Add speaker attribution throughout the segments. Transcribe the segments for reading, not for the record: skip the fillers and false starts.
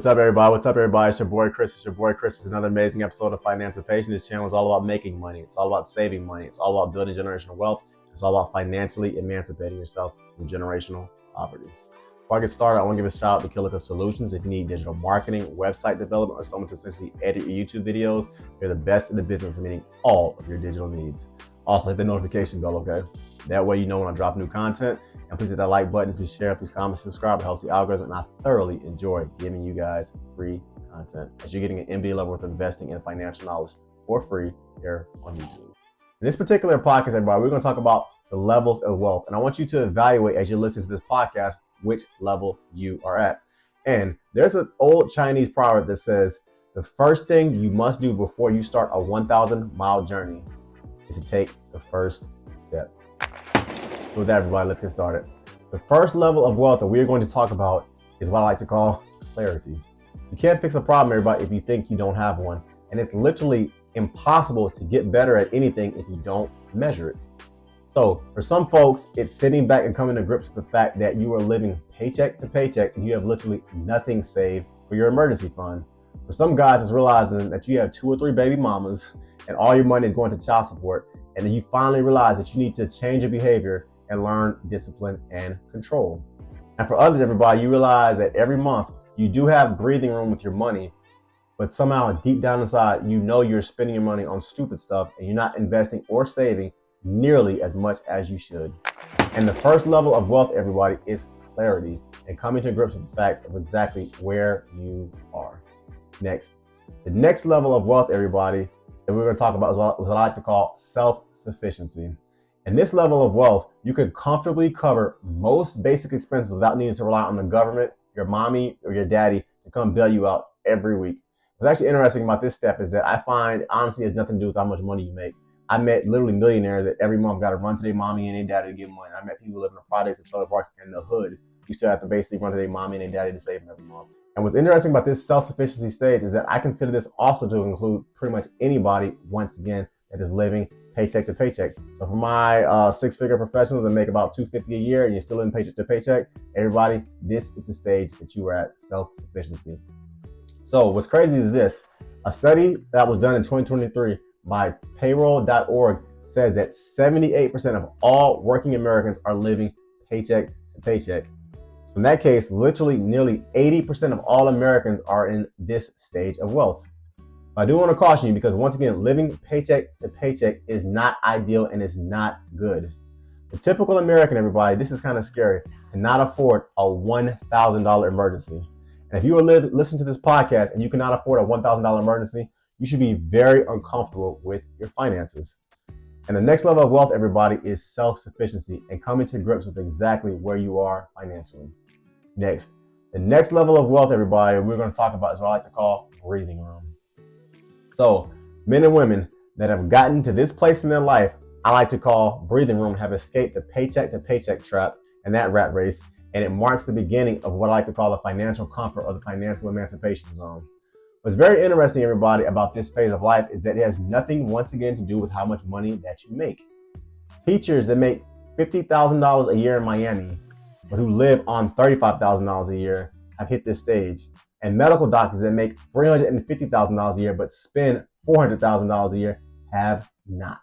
Speaker 1: What's up, everybody? What's up, everybody? It's your boy Chris. It's your boy Chris. It's another amazing episode of Financipation. This channel is all about making money. It's all about saving money. It's all about building generational wealth. It's all about financially emancipating yourself from generational poverty. Before I get started, I want to give a shout out to Killica Solutions. If you need digital marketing, website development, or someone to essentially edit your YouTube videos, they're the best in the business of meeting all of your digital needs. Also, hit the notification bell, okay? That way you know when I drop new content. And please hit that like button, please share, please comment, subscribe. It helps the algorithm, and I thoroughly enjoy giving you guys free content as you're getting an MBA level with investing in financial knowledge for free here on YouTube. In this particular podcast, everybody, we're going to talk about the levels of wealth. And I want you to evaluate as you listen to this podcast which level you are at. And there's an old Chinese proverb that says, the first thing you must do before you start a 1,000-mile journey is to take the first step. So with that, everybody, let's get started. The first level of wealth that we're going to talk about is what I like to call clarity. You can't fix a problem, everybody, if you think you don't have one. And it's literally impossible to get better at anything if you don't measure it. So for some folks, it's sitting back and coming to grips with the fact that you are living paycheck to paycheck and you have literally nothing saved for your emergency fund. For some guys, it's realizing that you have 2 or 3 baby mamas and all your money is going to child support. And then you finally realize that you need to change your behavior and learn discipline and control. And for others, everybody, you realize that every month you do have breathing room with your money, but somehow deep down inside, you know you're spending your money on stupid stuff and you're not investing or saving nearly as much as you should. And the first level of wealth, everybody, is clarity and coming to grips with the facts of exactly where you are. Next, the next level of wealth, everybody, that we're going to talk about is what I like to call self-sufficiency. And this level of wealth, you can comfortably cover most basic expenses without needing to rely on the government, your mommy, or your daddy to come bail you out every week. What's actually interesting about this step is that I find honestly it has nothing to do with how much money you make. I met literally millionaires that every month got to run to their mommy and their daddy to give money. I met people living in projects and trailer parks in the hood. You still have to basically run to their mommy and their daddy to save them every month. And what's interesting about this self-sufficiency stage is that I consider this also to include pretty much anybody, once again, that is living paycheck to paycheck. So for my 6-figure professionals that make about $250 a year and you're still in paycheck to paycheck, everybody, this is the stage that you are at, self-sufficiency. So what's crazy is this. A study that was done in 2023 by payroll.org says that 78% of all working Americans are living paycheck to paycheck. So in that case, literally nearly 80% of all Americans are in this stage of wealth. I do want to caution you because once again, living paycheck to paycheck is not ideal and is not good. The typical American, everybody, this is kind of scary, cannot afford a $1,000 emergency. And if you are listening to this podcast and you cannot afford a $1,000 emergency, you should be very uncomfortable with your finances. And the next level of wealth, everybody, is self-sufficiency and coming to grips with exactly where you are financially. Next, the next level of wealth, everybody, we're going to talk about is what I like to call breathing room. So men and women that have gotten to this place in their life, I like to call breathing room, have escaped the paycheck to paycheck trap and that rat race. And it marks the beginning of what I like to call the financial comfort or the financial emancipation zone. What's very interesting, everybody, about this phase of life is that it has nothing, once again, to do with how much money that you make. Teachers that make $50,000 a year in Miami, but who live on $35,000 a year, have hit this stage. And medical doctors that make $350,000 a year but spend $400,000 a year have not.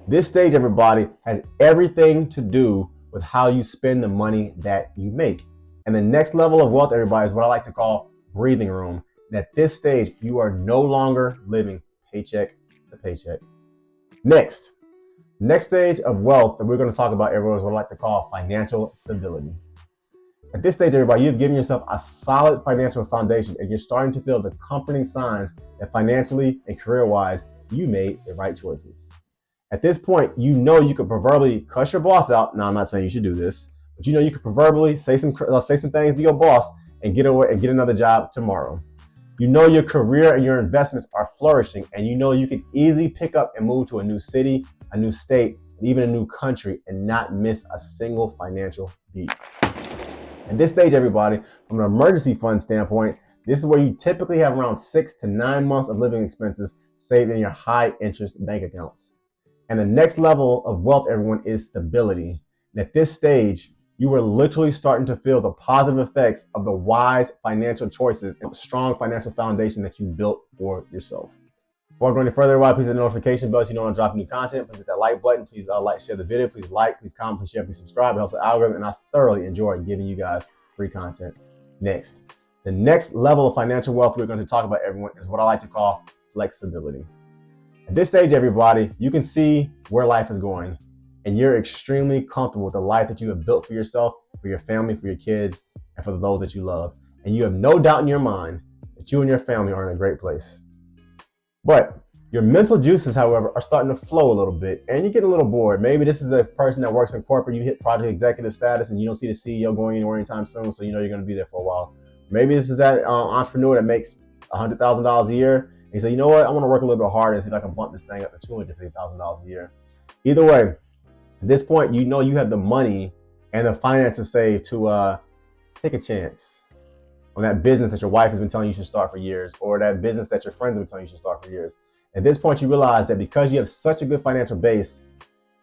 Speaker 1: This stage, everybody, has everything to do with how you spend the money that you make. And the next level of wealth, everybody, is what I like to call breathing room. And at this stage, you are no longer living paycheck to paycheck. Next stage of wealth that we're going to talk about, everyone, is what I like to call financial stability. At this stage, everybody, you've given yourself a solid financial foundation and you're starting to feel the comforting signs that financially and career-wise, you made the right choices. At this point, you know you could proverbially cuss your boss out. Now, I'm not saying you should do this, but you know you could proverbially say some things to your boss and get away and get another job tomorrow. You know your career and your investments are flourishing and you know you can easily pick up and move to a new city, a new state, and even a new country and not miss a single financial beat. At this stage, everybody, from an emergency fund standpoint, this is where you typically have around 6 to 9 months of living expenses saved in your high interest bank accounts. And the next level of wealth, everyone, is stability. And at this stage, you are literally starting to feel the positive effects of the wise financial choices and strong financial foundation that you built for yourself. Before going any further, please hit the notification bell so you know when I drop new content. Please hit that like button. Please like, share the video. Please like, please comment, please share, please subscribe. It helps the algorithm, and I thoroughly enjoy giving you guys free content. Next, the next level of financial wealth we're going to talk about, everyone, is what I like to call flexibility. At this stage, everybody, you can see where life is going, and you're extremely comfortable with the life that you have built for yourself, for your family, for your kids, and for those that you love. And you have no doubt in your mind that you and your family are in a great place. But your mental juices, however, are starting to flow a little bit, and you get a little bored. Maybe this is a person that works in corporate, you hit project executive status, and you don't see the CEO going anywhere anytime soon, so you know you're going to be there for a while. Maybe this is that entrepreneur that makes $100,000 a year, and you say, you know what, I want to work a little bit harder and see if I can bump this thing up to $250,000 a year. Either way, at this point, you know you have the money and the finances saved to take a chance on that business that your wife has been telling you should start for years, or that business that your friends have been telling you should start for years. At this point, you realize that because you have such a good financial base,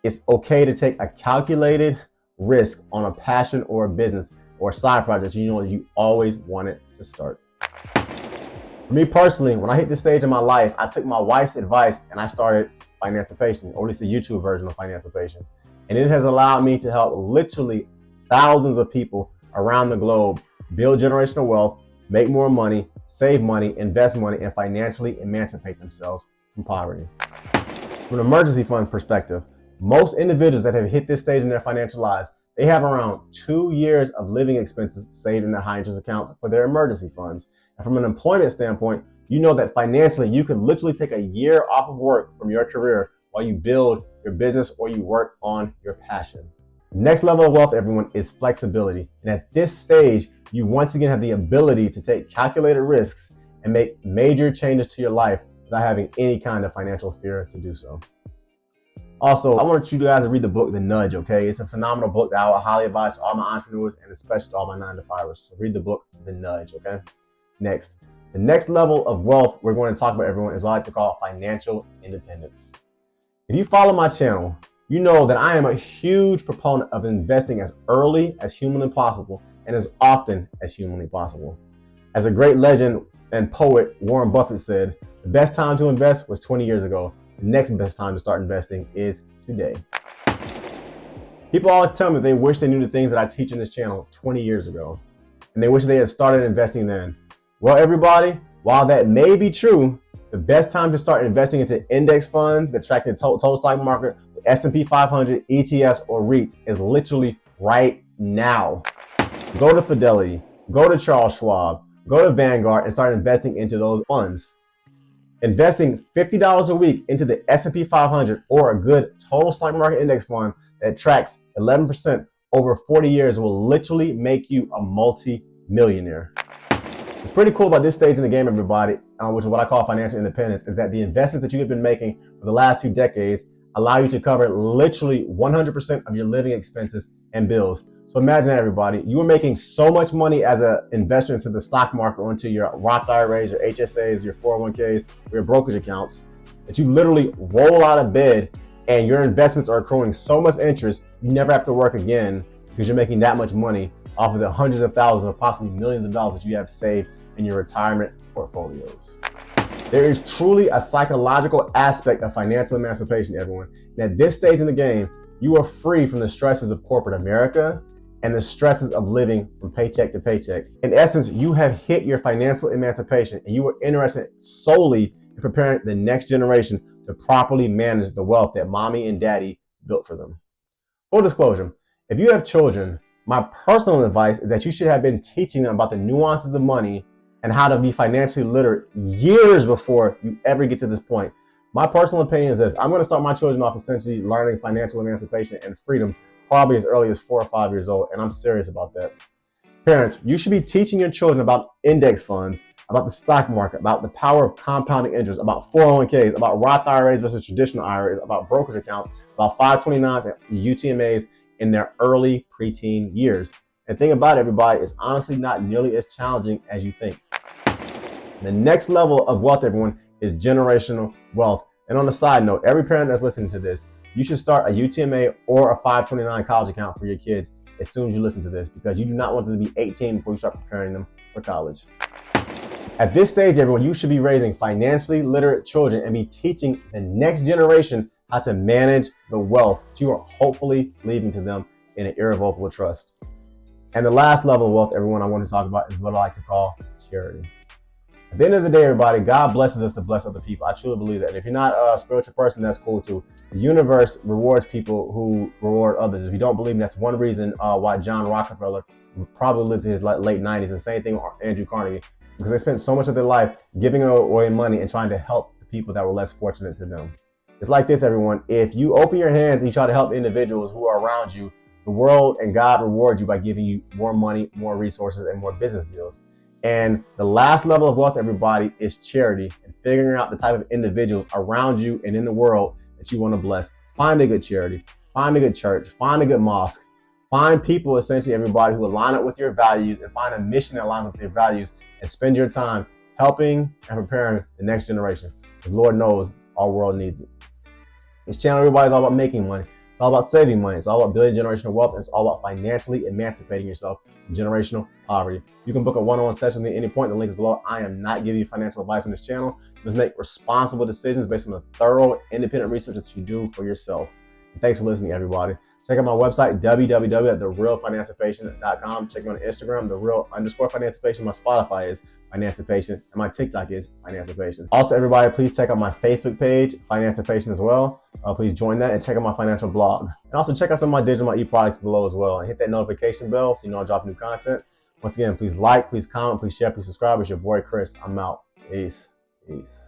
Speaker 1: it's okay to take a calculated risk on a passion or a business or a side project you know you always wanted to start. For me personally, when I hit this stage in my life, I took my wife's advice and I started Financipation, or at least the YouTube version of Financipation. And it has allowed me to help literally thousands of people around the globe build generational wealth, make more money, save money, invest money, and financially emancipate themselves from poverty. From an emergency funds perspective, most individuals that have hit this stage in their financial lives, they have around 2 years of living expenses saved in their high interest accounts for their emergency funds. And from an employment standpoint, you know that financially you could literally take a year off of work from your career while you build your business or you work on your passion. The next level of wealth, everyone, is flexibility. And at this stage, you once again have the ability to take calculated risks and make major changes to your life without having any kind of financial fear to do so. Also, I want you guys to read the book, The Nudge, okay? It's a phenomenal book that I would highly advise to all my entrepreneurs and especially to all my 9-to-5ers. So read the book, The Nudge, okay? Next, the next level of wealth we're going to talk about, everyone, is what I like to call financial independence. If you follow my channel, you know that I am a huge proponent of investing as early as humanly possible and as often as humanly possible. As a great legend and poet, Warren Buffett, said, the best time to invest was 20 years ago. The next best time to start investing is today. People always tell me they wish they knew the things that I teach in this channel 20 years ago, and they wish they had started investing then. Well, everybody, while that may be true, the best time to start investing into index funds that track the total stock market, the S&P 500, ETFs, or REITs is literally right now. Go to Fidelity, go to Charles Schwab, go to Vanguard and start investing into those funds. Investing $50 a week into the S&P 500 or a good total stock market index fund that tracks 11% over 40 years will literally make you a multi-millionaire. What's pretty cool about this stage in the game, everybody, which is what I call financial independence, is that the investments that you have been making for the last few decades allow you to cover literally 100% of your living expenses and bills. So imagine, everybody, you were making so much money as an investor into the stock market or into your Roth IRAs, your HSAs, your 401ks, or your brokerage accounts, that you literally roll out of bed and your investments are accruing so much interest, you never have to work again because you're making that much money off of the hundreds of thousands or possibly millions of dollars that you have saved in your retirement portfolios. There is truly a psychological aspect of financial emancipation, everyone. And at this stage in the game, you are free from the stresses of corporate America and the stresses of living from paycheck to paycheck. In essence, you have hit your financial emancipation and you are interested solely in preparing the next generation to properly manage the wealth that mommy and daddy built for them. Full disclosure, if you have children, my personal advice is that you should have been teaching them about the nuances of money and how to be financially literate years before you ever get to this point. My personal opinion is this: I'm going to start my children off essentially learning financial emancipation and freedom probably as early as 4 or 5 years old, and I'm serious about that. Parents, you should be teaching your children about index funds, about the stock market, about the power of compounding interest, about 401ks, about Roth IRAs versus traditional IRAs, about brokerage accounts, about 529s and UTMAs in their early preteen years. And the thing about it, everybody, it's honestly not nearly as challenging as you think. The next level of wealth, everyone, is generational wealth. And on the side note, every parent that's listening to this, you should start a UTMA or a 529 college account for your kids as soon as you listen to this, because you do not want them to be 18 before you start preparing them for college. At this stage, everyone, you should be raising financially literate children and be teaching the next generation how to manage the wealth that you are hopefully leaving to them in an irrevocable trust. And the last level of wealth, everyone, I want to talk about is what I like to call charity. At the end of the day, everybody, God blesses us to bless other people. I truly believe that. And if you're not a spiritual person, that's cool too. The universe rewards people who reward others. If you don't believe me, that's one reason why John Rockefeller probably lived to his late 90s. The same thing with Andrew Carnegie, because they spent so much of their life giving away money and trying to help the people that were less fortunate to them. It's like this, everyone. If you open your hands and you try to help individuals who are around you, the world and God reward you by giving you more money, more resources, and more business deals. And the last level of wealth, everybody, is charity and figuring out the type of individuals around you and in the world that you want to bless. Find a good charity, find a good church, find a good mosque, find people, essentially, everybody, who align up with your values, and find a mission that aligns with your values, and spend your time helping and preparing the next generation. Because Lord knows our world needs it. This channel, everybody, is all about making money. It's all about saving money. It's all about building generational wealth. And it's all about financially emancipating yourself from generational poverty. You can book a one-on-one session with me at any point. The link is below. I am not giving you financial advice on this channel. Just make responsible decisions based on the thorough, independent research that you do for yourself. And thanks for listening, everybody. Check out my website, www.therealfinancipation.com. Check me on Instagram, @thereal_financipation. My Spotify is Financipation, and my TikTok is Financipation. Also, everybody, please check out my Facebook page, Financipation, as well. Please join that and check out my financial blog. And also check out some of my digital, my e-products below as well. And hit that notification bell so you know I drop new content. Once again, please like, please comment, please share, please subscribe. It's your boy, Chris. I'm out. Peace. Peace.